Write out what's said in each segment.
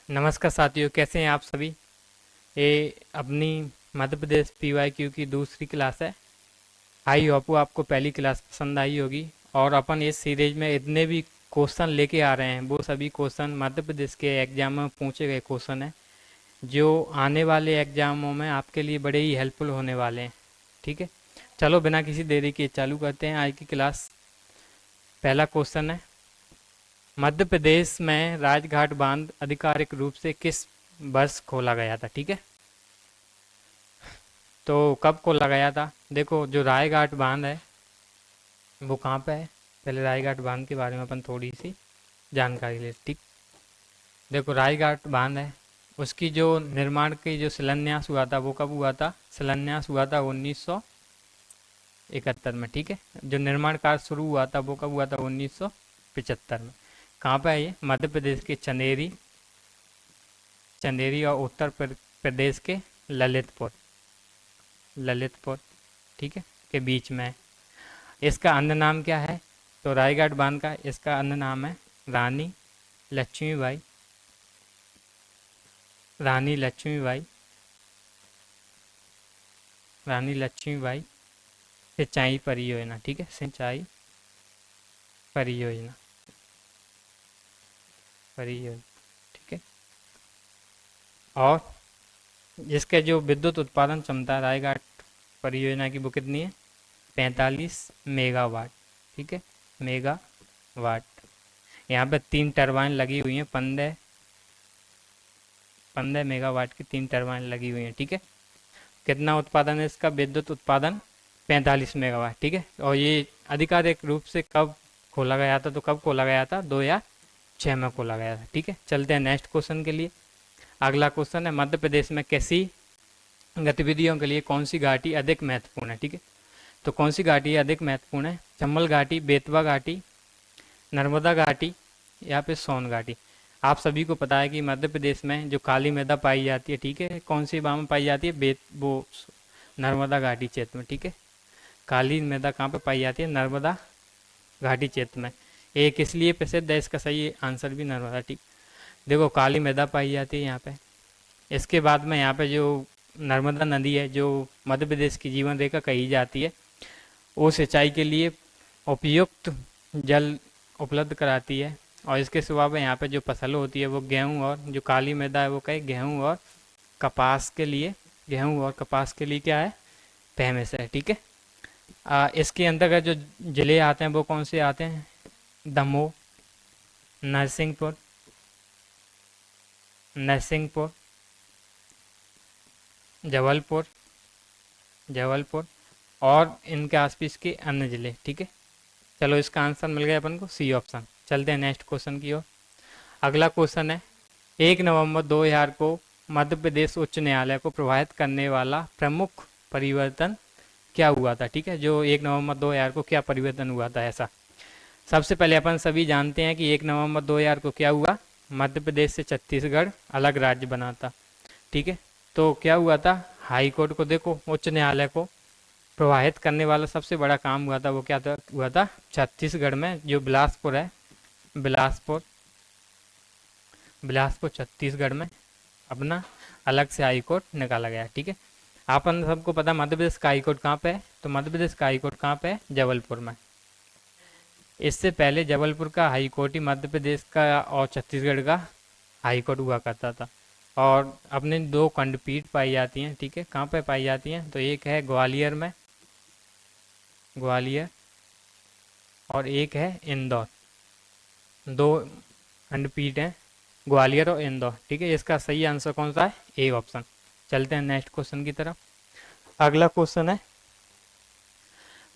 नमस्कार साथियों, कैसे हैं आप सभी। ये अपनी मध्य प्रदेश पीवाईक्यू की दूसरी क्लास है। आई होप आपको पहली क्लास पसंद आई होगी। और अपन इस सीरीज में इतने भी क्वेश्चन लेके आ रहे हैं, वो सभी क्वेश्चन मध्य प्रदेश के एग्जाम में पूछे गए क्वेश्चन हैं, जो आने वाले एग्जामों में आपके लिए बड़े ही हेल्पफुल होने वाले हैं। ठीक है, चलो बिना किसी देरी के चालू करते हैं आज की क्लास। पहला क्वेश्चन है, मध्य प्रदेश में राजघाट बांध आधिकारिक रूप से किस वर्ष खोला गया था। ठीक है, तो कब खोला गया था। देखो, जो रायघाट बांध है वो कहाँ पे है। पहले रायघाट बांध के बारे में अपन थोड़ी सी जानकारी ले। ठीक, देखो रायघाट बांध है, उसकी जो निर्माण की जो शिलान्यास हुआ था वो कब हुआ था। शिलान्यास हुआ था 1971 में। ठीक है, जो निर्माण कार्य शुरू हुआ था वो कब हुआ था, 1975 में। कहाँ पे है ये, मध्य प्रदेश के चंदेरी, चंदेरी और उत्तर प्रदेश के ललितपुर, ललितपुर, ठीक है, के बीच में है। इसका अन्य नाम क्या है, तो रायगढ़ बांध का इसका अन्य नाम है रानी लक्ष्मीबाई, रानी लक्ष्मीबाई, रानी लक्ष्मीबाई सिंचाई परियोजना। ठीक है, सिंचाई परियोजना, परियोजना, ठीक है। और जिसके जो विद्युत उत्पादन क्षमता रायगढ़ परियोजना की वो कितनी है, 45 मेगावाट। ठीक है, मेगावाट। यहाँ पे 3 टरबाइन लगी हुई हैं, 15 15 मेगावाट की 3 टरबाइन लगी हुई हैं। ठीक है, कितना उत्पादन है इसका, विद्युत उत्पादन 45 मेगावाट। ठीक है, और ये आधिकारिक रूप से कब खोला गया था, तो कब खोला गया था, 2006 में खोला गया था। ठीक है, चलते हैं नेक्स्ट क्वेश्चन के लिए। अगला क्वेश्चन है, मध्य प्रदेश में कृषि गतिविधियों के लिए कौन सी घाटी अधिक महत्वपूर्ण है। ठीक है, तो कौन सी घाटी अधिक महत्वपूर्ण है, चंबल घाटी, बेतवा घाटी, नर्मदा घाटी या फिर सोन घाटी। आप सभी को पता है कि मध्य प्रदेश में जो काली मृदा पाई जाती है, ठीक है, कौन सी बाह में पाई जाती है, वो नर्मदा घाटी क्षेत्र में। ठीक है, काली मृदा कहाँ पे पाई जाती है, नर्मदा घाटी क्षेत्र में। ये किस लिए प्रसिद्ध है, इसका सही आंसर भी नर्मदा। ठीक, देखो काली मृदा पाई जाती है यहाँ पे। इसके बाद में यहाँ पे जो नर्मदा नदी है, जो मध्य प्रदेश की जीवन रेखा कही जाती है, वो सिंचाई के लिए उपयुक्त जल उपलब्ध कराती है। और इसके सिवा में यहाँ पे जो फसल होती है वो गेहूँ, और जो काली मृदा है वो कहे गेहूँ और कपास के लिए, गेहूँ और कपास के लिए क्या है, फेमस है। ठीक है, इसके अंतर्गत जो जिले आते हैं वो कौन से आते हैं, दमोह, नरसिंहपुर, नरसिंहपुर, जबलपुर, जबलपुर और इनके आसपास के अन्य जिले। ठीक है, चलो इसका आंसर मिल गया अपन को, सी ऑप्शन। चलते हैं नेक्स्ट क्वेश्चन की ओर। अगला क्वेश्चन है, 1 नवंबर 2000 को मध्य प्रदेश उच्च न्यायालय को प्रभावित करने वाला प्रमुख परिवर्तन क्या हुआ था। ठीक है, जो 1 नवंबर 2000 को क्या परिवर्तन हुआ था ऐसा। सबसे पहले अपन सभी जानते हैं कि 1 नवंबर 2000 को क्या हुआ, मध्य प्रदेश से छत्तीसगढ़ अलग राज्य बना था। ठीक है, तो क्या हुआ था, हाई कोर्ट को, देखो उच्च न्यायालय को प्रभावित करने वाला सबसे बड़ा काम हुआ था, वो क्या था, हुआ था छत्तीसगढ़ में जो बिलासपुर है, बिलासपुर, बिलासपुर छत्तीसगढ़ में अपना अलग से हाई कोर्ट निकाला गया। ठीक है, अपन सबको पता मध्य प्रदेश का हाई कोर्ट कहाँ पे है, तो मध्य प्रदेश का हाई कोर्ट कहाँ पे है, जबलपुर में। इससे पहले जबलपुर का हाई कोर्ट ही मध्य प्रदेश का और छत्तीसगढ़ का हाई कोर्ट हुआ करता था। और अपने 2 खंडपीठ पाई जाती हैं। ठीक है, कहाँ पे पाई जाती हैं, तो एक है ग्वालियर में, ग्वालियर, और एक है इंदौर। 2 खंडपीठ हैं, ग्वालियर और इंदौर। ठीक है, इसका सही आंसर कौन सा है, ए ऑप्शन। चलते हैं नेक्स्ट क्वेश्चन की तरफ। अगला क्वेश्चन है,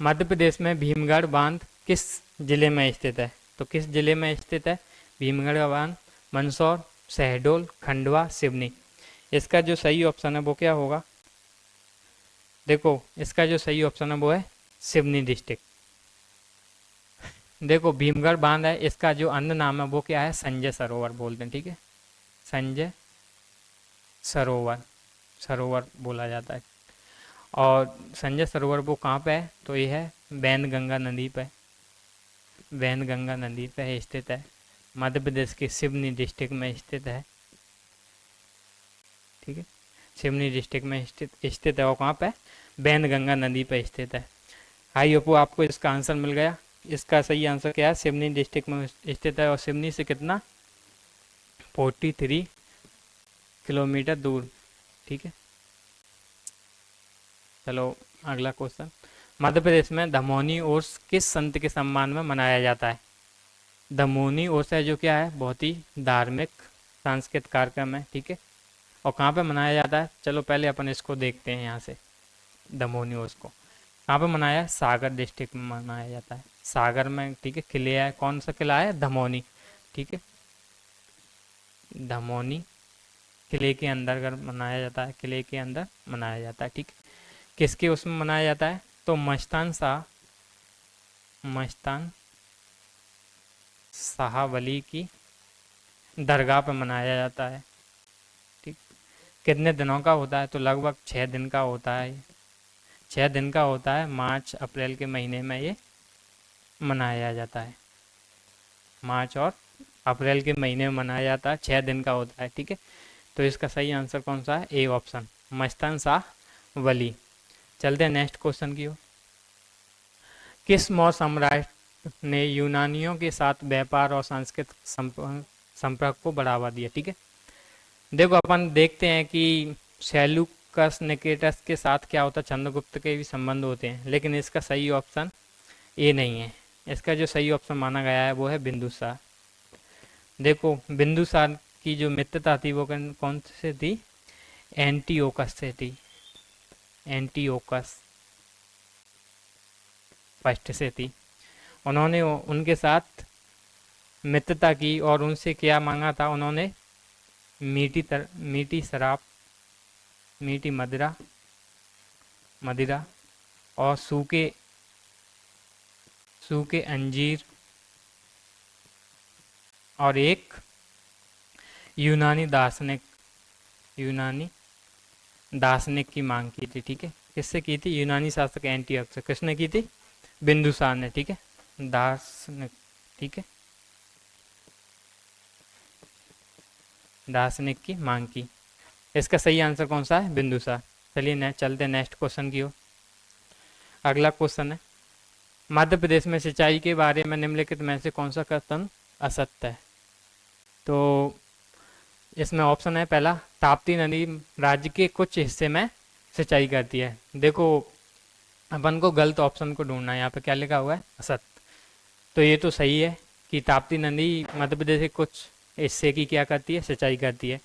मध्य प्रदेश में भीमगढ़ बांध किस जिले में स्थित है, तो किस जिले में स्थित है भीमगढ़ बांध, मंदसौर, शहडोल, खंडवा, सिवनी। इसका जो सही ऑप्शन है वो क्या होगा, देखो इसका जो सही ऑप्शन है वो है सिवनी डिस्ट्रिक्ट। देखो भीमगढ़ बांध है, इसका जो अन्य नाम है वो क्या है, संजय सरोवर बोलते हैं। ठीक है, संजय सरोवर, सरोवर बोला जाता है। और संजय सरोवर वो कहाँ पे है, तो ये है वैनगंगा नदी पे, वैनगंगा नदी पे स्थित है, मध्य प्रदेश के सिवनी डिस्ट्रिक्ट में स्थित है। ठीक है, सिवनी डिस्ट्रिक्ट में स्थित है, और कहाँ पे, बैनगंगा नदी पर स्थित है। आई होप आपको इसका आंसर मिल गया। इसका सही आंसर क्या है, सिवनी डिस्ट्रिक्ट में स्थित है, और सिवनी से कितना, 43 किलोमीटर दूर। ठीक है, चलो अगला क्वेश्चन। मध्य प्रदेश में दमोनी उर्स किस संत के सम्मान में मनाया जाता है? दमोनी उर्स है जो क्या है, बहुत ही धार्मिक सांस्कृतिक कार्यक्रम है। ठीक है, और कहाँ पे मनाया जाता है, चलो पहले अपन इसको देखते हैं यहाँ से। दमोनी उर्स को कहाँ पे मनाया है, सागर डिस्ट्रिक्ट में मनाया जाता है, सागर में। ठीक है, किले है, कौन सा किला है, धमोनी। ठीक है, धमोनी किले के अंदर अगर मनाया जाता है, किले के अंदर मनाया जाता है। ठीक है, किसके उसमें मनाया जाता है, तो मस्तान शाह वली की दरगाह पर मनाया जाता है। ठीक, कितने दिनों का होता है, तो लगभग 6 दिन का होता है। 6 दिन का होता है, मार्च अप्रैल के महीने में ये मनाया जाता है। मार्च और अप्रैल के महीने में मनाया जाता है, 6 दिन का होता है। ठीक है, तो इसका सही आंसर कौन सा है, ए ऑप्शन, मस्तान शाह वली। चलते हैं नेक्स्ट क्वेश्चन की ओर। किस मौर्य सम्राट ने यूनानियों के साथ व्यापार और सांस्कृतिक संपर्क को बढ़ावा दिया? ठीक है, देखो अपन देखते हैं कि सेल्यूकस निकेटस के साथ क्या होता है, चंद्रगुप्त के भी संबंध होते हैं, लेकिन इसका सही ऑप्शन ए नहीं है। इसका जो सही ऑप्शन माना गया है वो है बिंदुसार। देखो बिंदुसार की जो मित्रता थी वो कौन से थी, एंटीओकस से थी, एंटीओकस फर्स्ट से थी। उन्होंने उनके साथ मित्रता की और उनसे क्या मांगा था, उन्होंने मीठी शराब, मीठी मदिरा और सूखे अंजीर और एक यूनानी दार्शनिक की मांग की थी। ठीक है, किससे की थी, यूनानी शासक एंटीओकस से। किसने की थी, बिंदुसार ने। ठीक है, दार्शनिक। ठीक है, दार्शनिक की मांग की। इसका सही आंसर कौन सा है, बिंदुसार। चलिए चलते नेक्स्ट क्वेश्चन की ओर। अगला क्वेश्चन है, मध्य प्रदेश में सिंचाई के बारे में निम्नलिखित में से कौन सा कथन असत्य है? तो इसमें ऑप्शन है पहला, ताप्ती नदी राज्य के कुछ हिस्से में सिंचाई करती है। देखो अपन को गलत ऑप्शन को ढूंढना है, यहाँ पे क्या लिखा हुआ है, असत्य। तो ये तो सही है कि ताप्ती नदी मध्य प्रदेश के कुछ हिस्से की क्या करती है, सिंचाई करती है।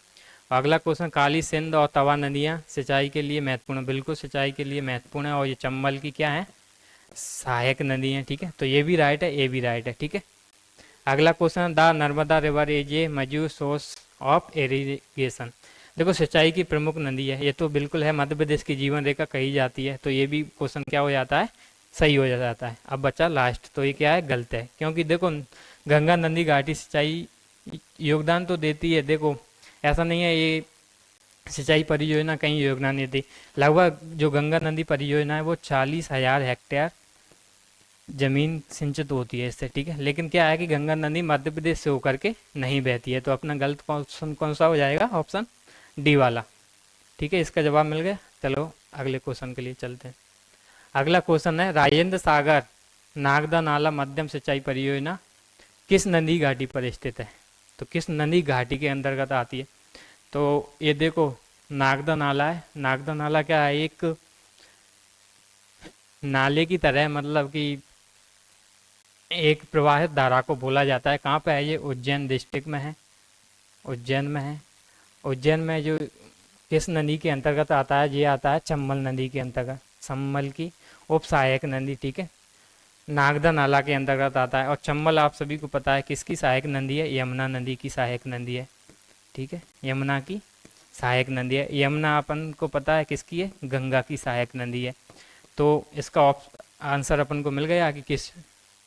अगला क्वेश्चन, काली सिंध और तवा नदियाँ सिंचाई के लिए महत्वपूर्ण है। बिल्कुल सिंचाई के लिए महत्वपूर्ण है, और ये चंबल की क्या है, सहायक नदी है। ठीक है, तो ये भी राइट है, ये भी राइट है। ठीक है, अगला question, the Narmada river is a major source of irrigation. देखो सिंचाई की प्रमुख नदी है, ये तो बिल्कुल है, मध्य प्रदेश की जीवन रेखा कही जाती है, तो ये भी क्वेश्चन क्या हो जाता है, सही हो जाता है। अब बचा लास्ट, तो ये क्या है, गलत है, क्योंकि देखो गंगा नदी घाटी सिंचाई योगदान तो देती है। देखो ऐसा नहीं है ये सिंचाई परियोजना कहीं योगदान नहीं देती। लगभग जो गंगा नदी परियोजना है वो 40,000 हेक्टेयर जमीन सिंचित होती है इससे। ठीक है, लेकिन क्या है कि गंगा नदी मध्य प्रदेश से होकर के नहीं बहती है, तो अपना गलत ऑप्शन कौन सा हो जाएगा, ऑप्शन डी वाला। ठीक है, इसका जवाब मिल गया। चलो अगले क्वेश्चन के लिए चलते हैं। अगला क्वेश्चन है, राजेंद्र सागर नागदा नाला मध्यम सिंचाई परियोजना किस नदी घाटी पर स्थित है? तो किस नदी घाटी के अंतर्गत आती है? तो ये देखो नागदा नाला है। नागदा नाला क्या है, एक नाले की तरह, मतलब कि एक प्रवाहित धारा को बोला जाता है। कहाँ पे है ये, उज्जैन डिस्ट्रिक्ट में है, उज्जैन में है। उज्जैन में जो किस नदी के अंतर्गत आता है, ये आता है चंबल नदी के अंतर्गत, चंबल की उप सहायक नदी। ठीक है, नागदा नाला के अंतर्गत आता है। और चंबल आप सभी को पता है किसकी सहायक नदी है, यमुना नदी की सहायक नदी है। ठीक है, यमुना की सहायक नदी है। यमुना अपन को पता है किसकी है, गंगा की सहायक नदी है। तो इसका आंसर अपन को मिल गया कि किस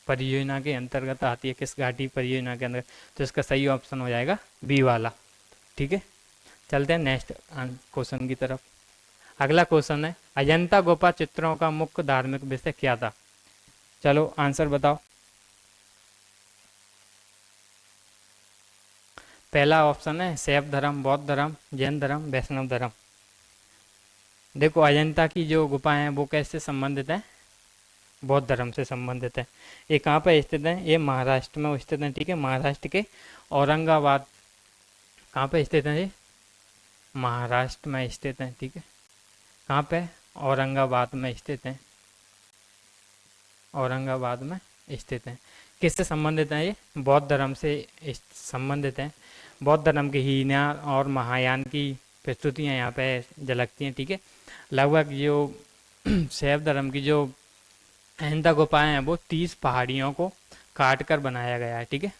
परियोजना के अंतर्गत आती है, किस घाटी परियोजना के अंतर्गत। तो इसका सही ऑप्शन हो जाएगा बी वाला। ठीक है, चलते हैं नेक्स्ट क्वेश्चन की तरफ। अगला क्वेश्चन है, अजंता गुफा चित्रों का मुख्य धार्मिक विषय क्या था? चलो आंसर बताओ। पहला ऑप्शन है शैव धर्म, बौद्ध धर्म, जैन धर्म, वैष्णव धर्म। देखो अजंता की जो गुफाएं हैं वो कैसे संबंधित हैं, बौद्ध धर्म से संबंधित है। ये कहाँ पर स्थित है, ये महाराष्ट्र में स्थित है, ठीक है, महाराष्ट्र के औरंगाबाद, कहाँ पे स्थित है ये, महाराष्ट्र में स्थित है, ठीक है, कहाँ पे, औरंगाबाद में स्थित है, औरंगाबाद में स्थित है। किससे संबंधित है ये, बौद्ध धर्म से संबंधित है। बौद्ध धर्म के हीनयान और महायान की प्रस्तुतियाँ यहाँ पे झलकती हैं, ठीक है। लगभग जो शैव धर्म की जो अहंता गुफाएं हैं वो 30 पहाड़ियों को काट कर बनाया गया है, ठीक है,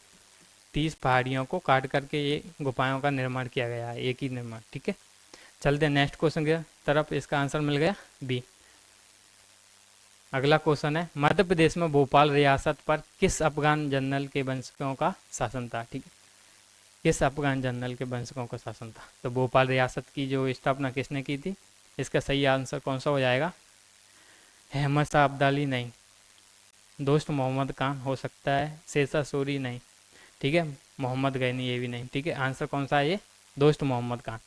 30 पहाड़ियों को काट करके ये गुफाओं का निर्माण किया गया है, एक ही निर्माण, ठीक है। चलते हैं नेक्स्ट क्वेश्चन की तरफ, इसका आंसर मिल गया बी। अगला क्वेश्चन है मध्य प्रदेश में भोपाल रियासत पर किस अफगान जनरल के वंशकों का शासन था, ठीक है, किस अफगान जनरल के वंशकों का शासन था। तो भोपाल रियासत की जो स्थापना किसने की थी, इसका सही आंसर कौन सा हो जाएगा, अहमद शाह अब्दाली नहीं, दोस्त मोहम्मद खान हो सकता है, शेरशाह सूरी नहीं, ठीक है, मोहम्मद गैनी ये भी नहीं, ठीक है, आंसर कौन सा है ये, दोस्त मोहम्मद खान।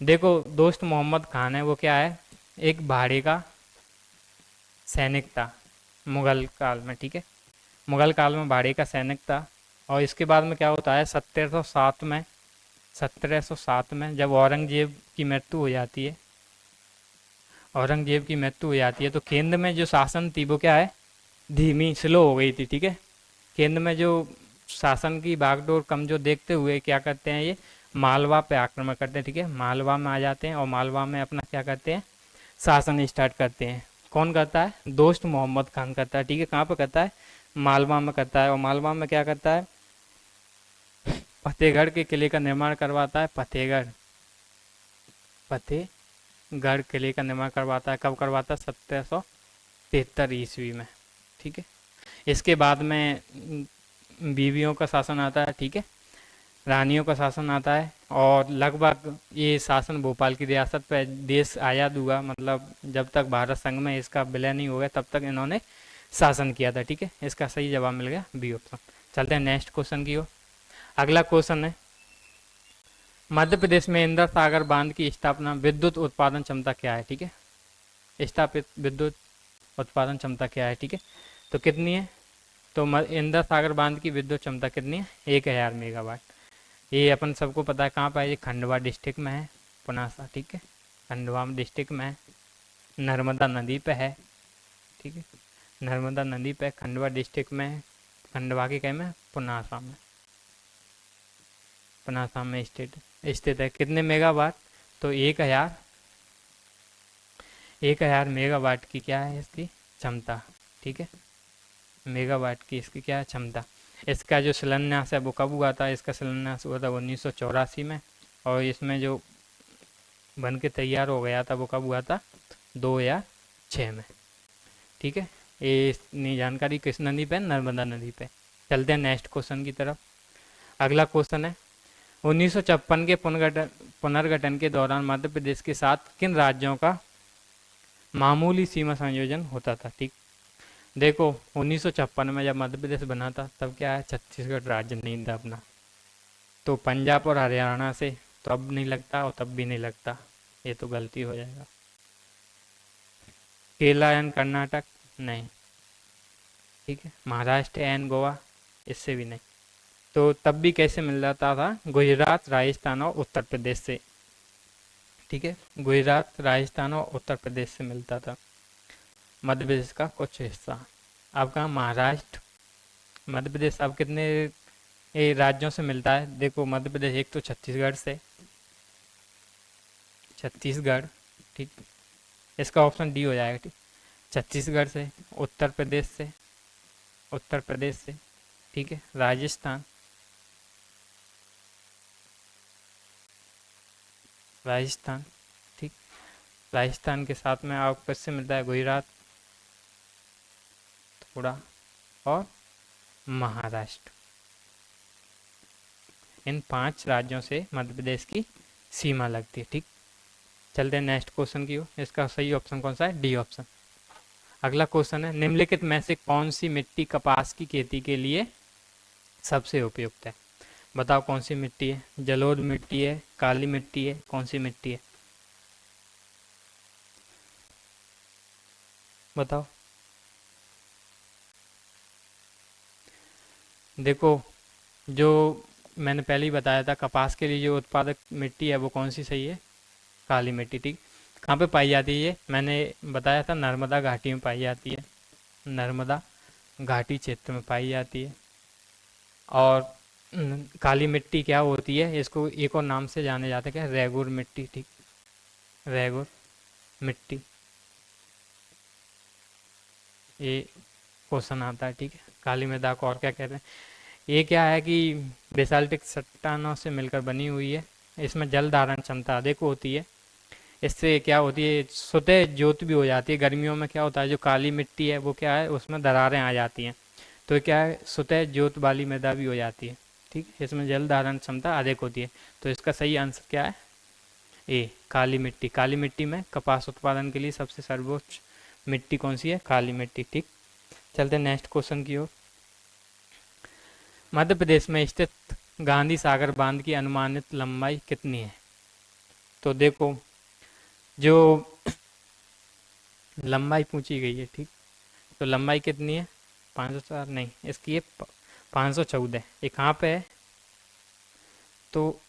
देखो दोस्त मोहम्मद खान है वो क्या है, एक भाड़े का सैनिक था मुगल काल में, ठीक है, मुगल काल में भाड़े का सैनिक था। और इसके बाद में क्या होता है 1707 में जब औरंगजेब की मृत्यु हो जाती है, औरंगजेब की मृत्यु हो जाती है तो केंद्र में जो शासन थी वो क्या है, धीमी स्लो हो गई थी, ठीक है। केंद्र में जो शासन की बागडोर कमजोर देखते हुए क्या करते हैं ये मालवा पे आक्रमण करते हैं, ठीक है, मालवा में आ जाते हैं और मालवा में अपना क्या करते हैं शासन स्टार्ट करते हैं। कौन करता है, दोस्त मोहम्मद खान करता है, ठीक है, कहाँ पे करता है, मालवा में करता है। और मालवा में क्या करता है, फतेहगढ़ के किले का निर्माण करवाता है, फतेहगढ़ किले का निर्माण करवाता है, कब करवाता है 1773 ईस्वी में, ठीक है। इसके बाद में बीवियों का शासन आता है, ठीक है, रानियों का शासन आता है और लगभग ये शासन भोपाल की रियासत पर देश आज़ाद हुआ, मतलब जब तक भारत संघ में इसका विलय नहीं हो गया तब तक इन्होंने शासन किया था, ठीक है। इसका सही जवाब मिल गया बी ऑप्शन। चलते हैं नेक्स्ट क्वेश्चन की ओर। अगला क्वेश्चन है मध्य प्रदेश में इंदिरा सागर बांध की स्थापना विद्युत उत्पादन क्षमता क्या है, ठीक है, स्थापित विद्युत उत्पादन क्षमता क्या है, ठीक है, तो कितनी है, तो इंदिरा सागर बांध की विद्युत क्षमता कितनी है, 1000 मेगावाट। ये अपन सबको पता है कहाँ पर है, ये खंडवा डिस्ट्रिक्ट में है, पुनासा, ठीक है, खंडवा डिस्ट्रिक्ट में है, नर्मदा नदी पे है, ठीक है, नर्मदा नदी पे खंडवा डिस्ट्रिक्ट में है, खंडवा के कहीं में, पुनासा में स्थित है। कितने मेगावाट, तो 1000 मेगावाट की क्या है इसकी क्षमता, ठीक है, मेगावाट की इसकी क्या है क्षमता। इसका जो शिलान्यास है वो कब हुआ था, इसका शिलान्यास हुआ था 1984 में और इसमें जो बन के तैयार हो गया था वो कब हुआ था 2006 में, ठीक है। ये इतनी जानकारी किस नदी पे, नर्मदा नदी पे। चलते हैं नेक्स्ट क्वेश्चन की तरफ। अगला क्वेश्चन है 1956 के पुनर्गठन के दौरान मध्य प्रदेश के साथ किन राज्यों का मामूली सीमा संयोजन होता था, ठीक। देखो 1956 में जब मध्य प्रदेश बना था तब क्या है छत्तीसगढ़ राज्य नहीं था अपना, तो पंजाब और हरियाणा से तो अब नहीं लगता और तब भी नहीं लगता, ये तो गलती हो जाएगा। केरला एंड कर्नाटक नहीं, ठीक है, महाराष्ट्र एंड गोवा इससे भी नहीं, तो तब भी कैसे मिल जाता था, गुजरात, राजस्थान और उत्तर प्रदेश से, ठीक है, गुजरात, राजस्थान और उत्तर प्रदेश से मिलता था मध्य प्रदेश का कुछ हिस्सा। अब कहाँ महाराष्ट्र, मध्य प्रदेश अब कितने राज्यों से मिलता है, देखो मध्य प्रदेश एक तो छत्तीसगढ़ से, छत्तीसगढ़, ठीक, इसका ऑप्शन डी हो जाएगा, ठीक, छत्तीसगढ़ से, उत्तर प्रदेश से, ठीक है, राजस्थान, ठीक, राजस्थान के साथ में आपको किससे मिलता है, गुजरात थोड़ा और महाराष्ट्र, इन 5 राज्यों से मध्य प्रदेश की सीमा लगती है, ठीक। चलते हैं नेक्स्ट क्वेश्चन की ओर। इसका सही ऑप्शन कौन सा है, डी ऑप्शन। अगला क्वेश्चन है निम्नलिखित में से कौन सी मिट्टी कपास की खेती के लिए सबसे उपयुक्त है, बताओ कौन सी मिट्टी है? जलोढ़ मिट्टी है, काली मिट्टी है, कौन सी मिट्टी है? बताओ। देखो, जो मैंने पहले ही बताया था, कपास के लिए जो उत्पादक मिट्टी है वो कौन सी सही है? काली मिट्टी, ठीक। कहाँ पे पाई जाती है ये? मैंने बताया था नर्मदा घाटी में पाई जाती है, नर्मदा घाटी क्षेत्र में पाई जाती है। और काली मिट्टी क्या होती है? इसको एक और नाम से जाने जाते हैं, क्या? रेगुर मिट्टी, ठीक। रेगुर मिट्टी, ये क्वेश्चन आता है, ठीक है। काली मृदा को और क्या कहते हैं? ये क्या है कि बेसाल्टिक चट्टानों से मिलकर बनी हुई है। इसमें जल धारण क्षमता अधिक होती है। इससे क्या होती है, स्वतः ज्योत भी हो जाती है। गर्मियों में क्या होता है, जो काली मिट्टी है वो क्या है, उसमें दरारें आ जाती हैं, तो क्या है, स्वतः ज्योत वाली मृदा भी हो जाती है, ठीक। इसमें जल धारण क्षमता अधिक होती है। तो इसका सही आंसर क्या है? ए, काली मिट्टी। काली मिट्टी में कपास उत्पादन के लिए सबसे सर्वोच्च मिट्टी कौन सी है? काली मिट्टी, ठीक। चलते हैं नेक्स्ट क्वेश्चन की ओर। मध्य प्रदेश में स्थित गांधी सागर बांध की अनुमानित लंबाई कितनी है? तो देखो, जो लंबाई पूछी गई है, ठीक, तो लंबाई कितनी है? 504 नहीं, इसकी है 514। ये कहाँ पे है? तो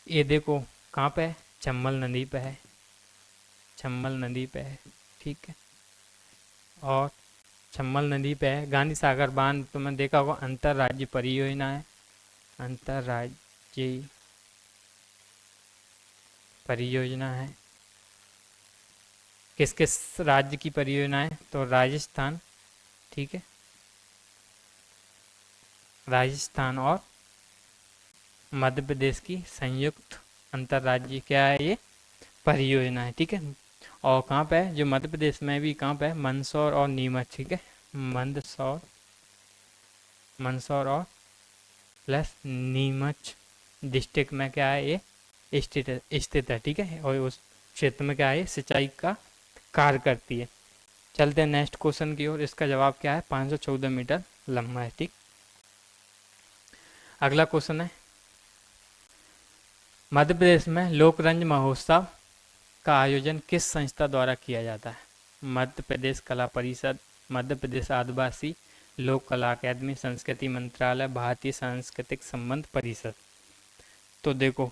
ये देखो कहाँ पे है, चंबल नदी पे है, चंबल नदी पे है, ठीक है। और चंबल नदी पे है। गांधी सागर बांध तुमने देखा होगा, अंतर्राज्यीय परियोजना है, अंतर्राज्यीय परियोजना है। किस किस राज्य की परियोजना है? तो राजस्थान, ठीक है, राजस्थान और मध्य प्रदेश की संयुक्त अंतर्राज्यीय क्या है ये? परियोजना है, ठीक है। और कहाँ पे है? जो मध्य प्रदेश में भी कहाँ पे है? मंदसौर और नीमच, ठीक है। मंदसौर, मंदसौर और प्लस नीमच डिस्ट्रिक्ट में क्या है ये? स्थित है, ठीक है। और उस क्षेत्र में क्या है, सिंचाई का कार्य करती है। चलते हैं नेक्स्ट क्वेश्चन की ओर। इसका जवाब क्या है? 514 मीटर लंबा है, ठीक। अगला क्वेश्चन है, मध्य प्रदेश में लोकरंज महोत्सव का आयोजन किस संस्था द्वारा किया जाता है? मध्य प्रदेश कला परिषद, मध्य प्रदेश आदिवासी लोक कला अकादमी, संस्कृति मंत्रालय, भारतीय सांस्कृतिक संबंध परिषद। तो देखो,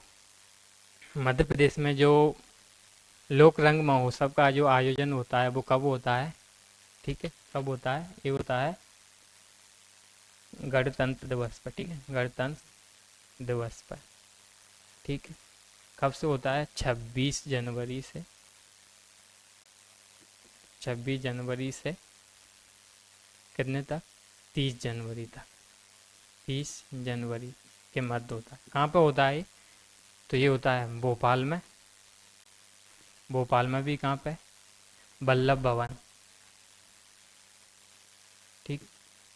मध्य प्रदेश में जो लोक रंग महोत्सव का जो आयोजन होता है वो कब होता है? ठीक है, कब होता है? ये होता है गणतंत्र दिवस पर, ठीक है, गणतंत्र दिवस पर, ठीक है। कब से होता है? 26 जनवरी से, 26 जनवरी से कितने तक? 30 जनवरी तक, 30 जनवरी के मध्य होता है। कहाँ पे होता है ये? तो ये होता है भोपाल में, भोपाल में भी कहाँ पे? वल्लभ भवन, ठीक,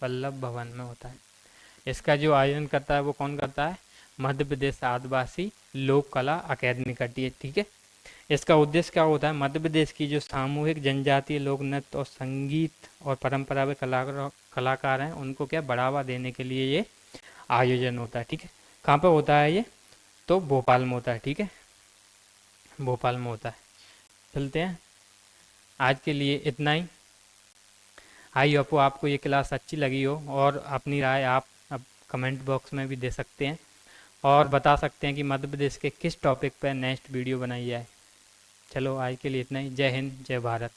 वल्लभ भवन में होता है। इसका जो आयोजन करता है वो कौन करता है? मध्य प्रदेश आदिवासी लोक कला अकादमी करती है, ठीक है। इसका उद्देश्य क्या होता है? मध्य प्रदेश की जो सामूहिक जनजातीय लोक नृत्य और संगीत और परंपरागत कलाकार हैं उनको क्या बढ़ावा देने के लिए ये आयोजन होता है, ठीक है। कहाँ पे होता है ये? तो भोपाल में होता है, ठीक है, भोपाल में होता है। चलते हैं, आज के लिए इतना ही। आई होप आपको ये क्लास अच्छी लगी हो, और अपनी राय आप अब कमेंट बॉक्स में भी दे सकते हैं और बता सकते हैं कि मध्य प्रदेश के किस टॉपिक पर नेक्स्ट वीडियो बनाई जाए। चलो आज के लिए इतना ही। जय हिंद, जय भारत।